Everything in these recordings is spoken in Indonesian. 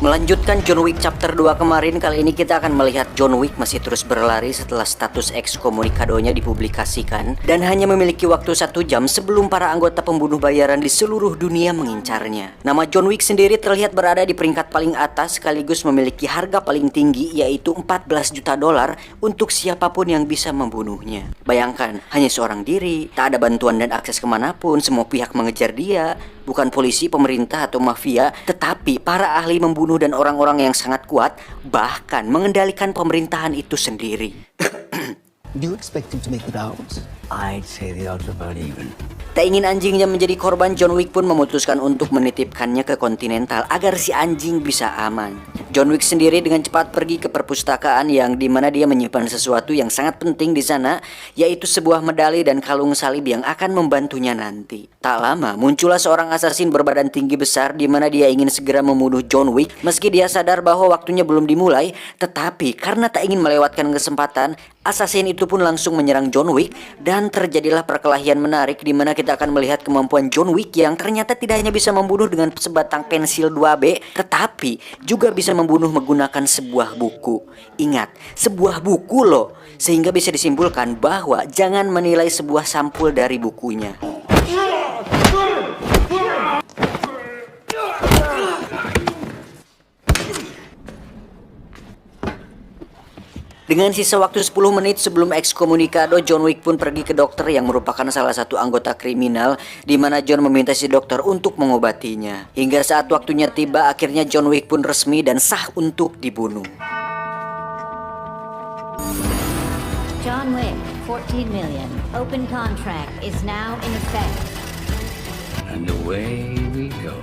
Melanjutkan John Wick chapter 2 kemarin, kali ini kita akan melihat John Wick masih terus berlari setelah status ekskomunikadonya dipublikasikan dan hanya memiliki waktu 1 jam sebelum para anggota pembunuh bayaran di seluruh dunia mengincarnya. Nama John Wick sendiri terlihat berada di peringkat paling atas sekaligus memiliki harga paling tinggi, yaitu 14 juta dolar untuk siapapun yang bisa membunuhnya. Bayangkan, hanya seorang diri, tak ada bantuan dan akses kemanapun, semua pihak mengejar dia. Bukan polisi, pemerintah, atau mafia, tetapi para ahli membunuh dan orang-orang yang sangat kuat, bahkan mengendalikan pemerintahan itu sendiri. Do you expect him to make it out? I'd say the odds are about even. Tak ingin anjingnya menjadi korban, John Wick pun memutuskan untuk menitipkannya ke Continental agar si anjing bisa aman. John Wick sendiri dengan cepat pergi ke perpustakaan yang dimana dia menyimpan sesuatu yang sangat penting di sana, yaitu sebuah medali dan kalung salib yang akan membantunya nanti. Tak lama muncullah seorang asasin berbadan tinggi besar dimana dia ingin segera membunuh John Wick meski dia sadar bahwa waktunya belum dimulai, tetapi karena tak ingin melewatkan kesempatan, asasin itu pun langsung menyerang John Wick dan terjadilah perkelahian menarik di mana kita akan melihat kemampuan John Wick yang ternyata tidak hanya bisa membunuh dengan sebatang pensil 2B, tetapi juga bisa membunuh menggunakan sebuah buku. Ingat, sebuah buku loh, sehingga bisa disimpulkan bahwa jangan menilai sebuah sampul dari bukunya. Dengan sisa waktu 10 menit sebelum ekskomunikado, John Wick pun pergi ke dokter yang merupakan salah satu anggota kriminal, di mana John meminta si dokter untuk mengobatinya. Hingga saat waktunya tiba, akhirnya John Wick pun resmi dan sah untuk dibunuh. John Wick, 14 million. Open contract is now in effect. And away we go.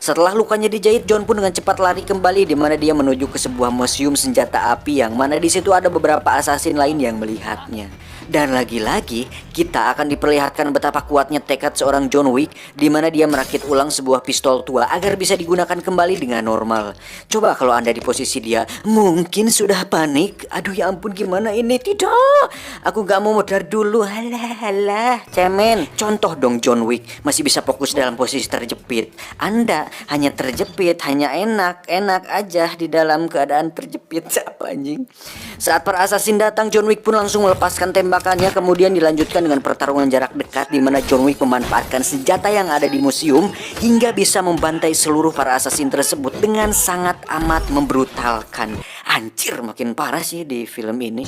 Setelah lukanya dijahit, John pun dengan cepat lari kembali di mana dia menuju ke sebuah museum senjata api yang mana di situ ada beberapa asasin lain yang melihatnya. Dan lagi-lagi kita akan diperlihatkan betapa kuatnya tekad seorang John Wick di mana dia merakit ulang sebuah pistol tua agar bisa digunakan kembali dengan normal. Coba kalau Anda di posisi dia, mungkin sudah panik. Aduh ya ampun, gimana ini? Tidak, aku gak mau modar dulu. Halah, cemen. Contoh dong John Wick masih bisa fokus dalam posisi terjepit. Anda hanya terjepit, hanya enak aja di dalam keadaan terjepit. Siapa anjing? Saat para assassin datang, John Wick pun langsung melepaskan tembakannya, kemudian dilanjutkan dengan pertarungan jarak dekat di mana John Wick memanfaatkan senjata yang ada di museum hingga bisa membantai seluruh para assassin tersebut dengan sangat amat membrutalkan. Anjir, makin parah sih di film ini.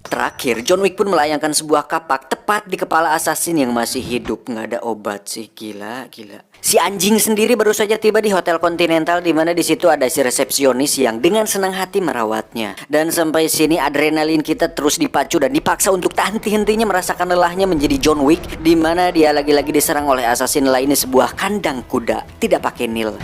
Terakhir, John Wick pun melayangkan sebuah kapak tepat di kepala asasin yang masih hidup. Nggak ada obat sih, gila. Si anjing sendiri baru saja tiba di Hotel Continental di mana di situ ada si resepsionis yang dengan senang hati merawatnya. Dan sampai sini adrenalin kita terus dipacu dan dipaksa untuk tak henti-hentinya merasakan lelahnya menjadi John Wick di mana dia lagi-lagi diserang oleh asasin lain di sebuah kandang kuda, tidak pakai nil.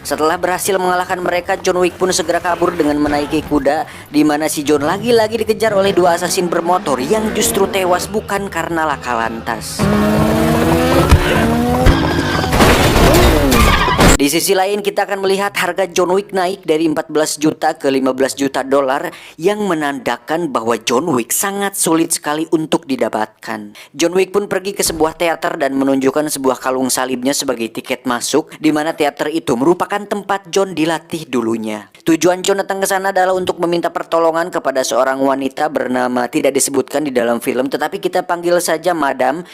Setelah berhasil mengalahkan mereka, John Wick pun segera kabur dengan menaiki kuda, di mana si John lagi-lagi dikejar oleh dua asasin bermotor yang justru tewas bukan karena laka lantas. Di sisi lain kita akan melihat harga John Wick naik dari 14 juta ke 15 juta dolar yang menandakan bahwa John Wick sangat sulit sekali untuk didapatkan. John Wick pun pergi ke sebuah teater dan menunjukkan sebuah kalung salibnya sebagai tiket masuk, di mana teater itu merupakan tempat John dilatih dulunya. Tujuan John datang ke sana adalah untuk meminta pertolongan kepada seorang wanita bernama tidak disebutkan di dalam film, tetapi kita panggil saja Madam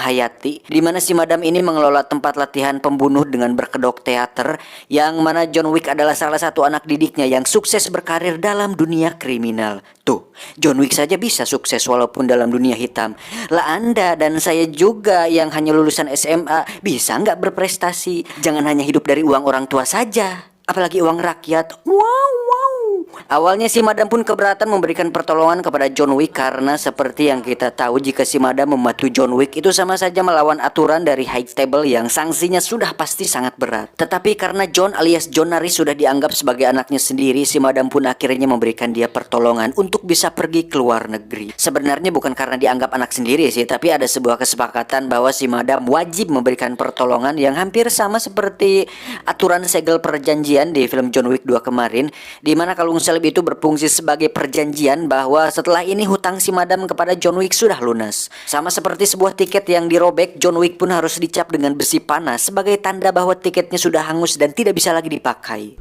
Hayati, di mana si Madam ini mengelola tempat latihan pembunuh dengan berkedok teater, yang mana John Wick adalah salah satu anak didiknya yang sukses berkarir dalam dunia kriminal. Tuh, John Wick saja bisa sukses walaupun dalam dunia hitam. Lah Anda dan saya juga yang hanya lulusan SMA bisa nggak berprestasi? Jangan hanya hidup dari uang orang tua saja, apalagi uang rakyat. Wow. Awalnya si Madam pun keberatan memberikan pertolongan kepada John Wick karena seperti yang kita tahu jika si Madam membantu John Wick itu sama saja melawan aturan dari High Table yang sanksinya sudah pasti sangat berat. Tetapi karena John alias John Naris sudah dianggap sebagai anaknya sendiri, si Madam pun akhirnya memberikan dia pertolongan untuk bisa pergi ke luar negeri. Sebenarnya bukan karena dianggap anak sendiri sih, tapi ada sebuah kesepakatan bahwa si Madam wajib memberikan pertolongan yang hampir sama seperti aturan segel perjanjian di film John Wick 2 kemarin, di mana kalung salib itu berfungsi sebagai perjanjian bahwa setelah ini hutang si Madam kepada John Wick sudah lunas. Sama seperti sebuah tiket yang dirobek, John Wick pun harus dicap dengan besi panas sebagai tanda bahwa tiketnya sudah hangus dan tidak bisa lagi dipakai.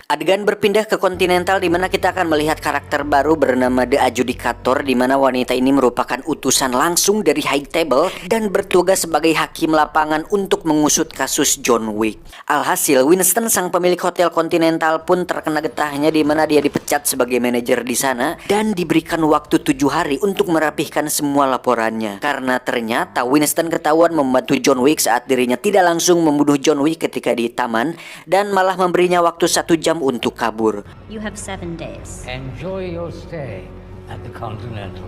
Adegan berpindah ke kontinental di mana kita akan melihat karakter baru bernama The Adjudicator, di mana wanita ini merupakan utusan langsung dari High Table dan bertugas sebagai hakim lapangan untuk mengusut kasus John Wick. Alhasil, Winston sang pemilik hotel kontinental pun terkena getahnya, di mana dia dipecat sebagai manajer di sana dan diberikan waktu 7 hari untuk merapihkan semua laporannya. Karena ternyata Winston ketahuan membantu John Wick saat dirinya tidak langsung membunuh John Wick ketika di taman dan malah memberinya waktu 1 jam untuk kabur. You have 7 days. Enjoy your stay at the Continental.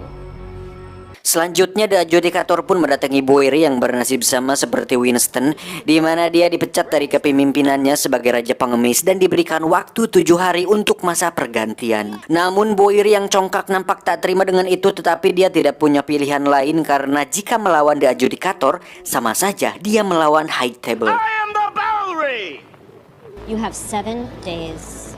Selanjutnya The Adjudicator pun mendatangi Bowery yang bernasib sama seperti Winston, di mana dia dipecat dari kepemimpinannya sebagai Raja Pengemis dan diberikan waktu 7 hari untuk masa pergantian. Namun Bowery yang congkak nampak tak terima dengan itu, tetapi dia tidak punya pilihan lain karena jika melawan The Adjudicator sama saja dia melawan High Table. You have 7 days.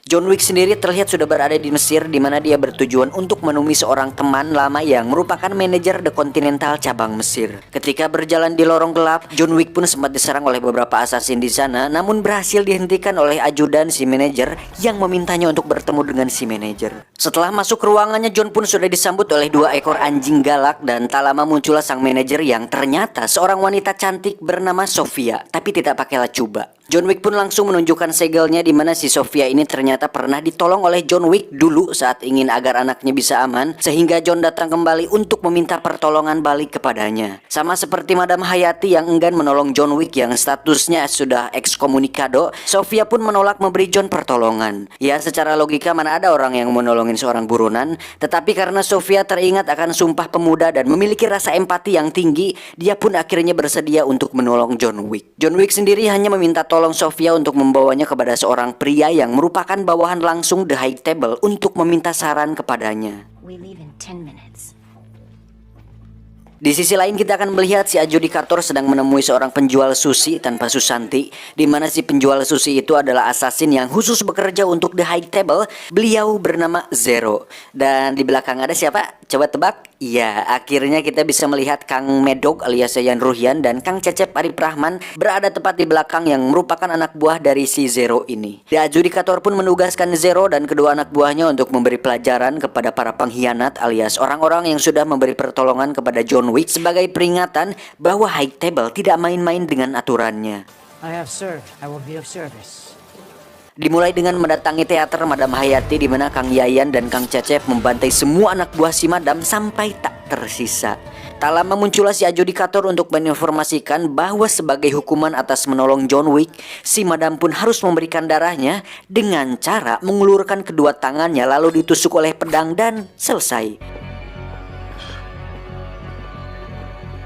John Wick sendiri terlihat sudah berada di Mesir, di mana dia bertujuan untuk menemui seorang teman lama yang merupakan manajer The Continental cabang Mesir. Ketika berjalan di lorong gelap, John Wick pun sempat diserang oleh beberapa assassin di sana, namun berhasil dihentikan oleh ajudan si manajer yang memintanya untuk bertemu dengan si manajer. Setelah masuk ke ruangannya, John pun sudah disambut oleh 2 ekor anjing galak dan tak lama muncullah sang manajer yang ternyata seorang wanita cantik bernama Sofia, tapi tidak pakai lacuba. John Wick pun langsung menunjukkan segelnya, di mana si Sofia ini ternyata pernah ditolong oleh John Wick dulu saat ingin agar anaknya bisa aman, sehingga John datang kembali untuk meminta pertolongan balik kepadanya. Sama seperti Madam Hayati yang enggan menolong John Wick yang statusnya sudah ekskomunikado, Sofia pun menolak memberi John pertolongan. Ya, secara logika mana ada orang yang menolongin seorang buronan, tetapi karena Sofia teringat akan Sumpah Pemuda dan memiliki rasa empati yang tinggi, dia pun akhirnya bersedia untuk menolong John Wick. John Wick sendiri hanya meminta tolong Sofia untuk membawanya kepada seorang pria yang merupakan bawahan langsung The High Table untuk meminta saran kepadanya. We leave in 10 minutes. Di sisi lain kita akan melihat si Adjudicator sedang menemui seorang penjual sushi tanpa Susanti, di mana si penjual sushi itu adalah assassin yang khusus bekerja untuk The High Table. Beliau bernama Zero. Dan di belakang ada siapa? Coba tebak? Ya, akhirnya kita bisa melihat Kang Medok alias Yayan Ruhian dan Kang Cecep Arif Rahman berada tepat di belakang yang merupakan anak buah dari si Zero ini. The Adjudicator pun menugaskan Zero dan kedua anak buahnya untuk memberi pelajaran kepada para pengkhianat alias orang-orang yang sudah memberi pertolongan kepada John Wick sebagai peringatan bahwa High Table tidak main-main dengan aturannya. I have served. I will be of service. Dimulai dengan mendatangi teater Madam Hayati, di mana Kang Yayan dan Kang Cecep membantai semua anak buah si Madam sampai tak tersisa. Tak lama muncullah si Adjudicator untuk menginformasikan bahwa sebagai hukuman atas menolong John Wick, si Madam pun harus memberikan darahnya dengan cara mengulurkan kedua tangannya lalu ditusuk oleh pedang dan selesai.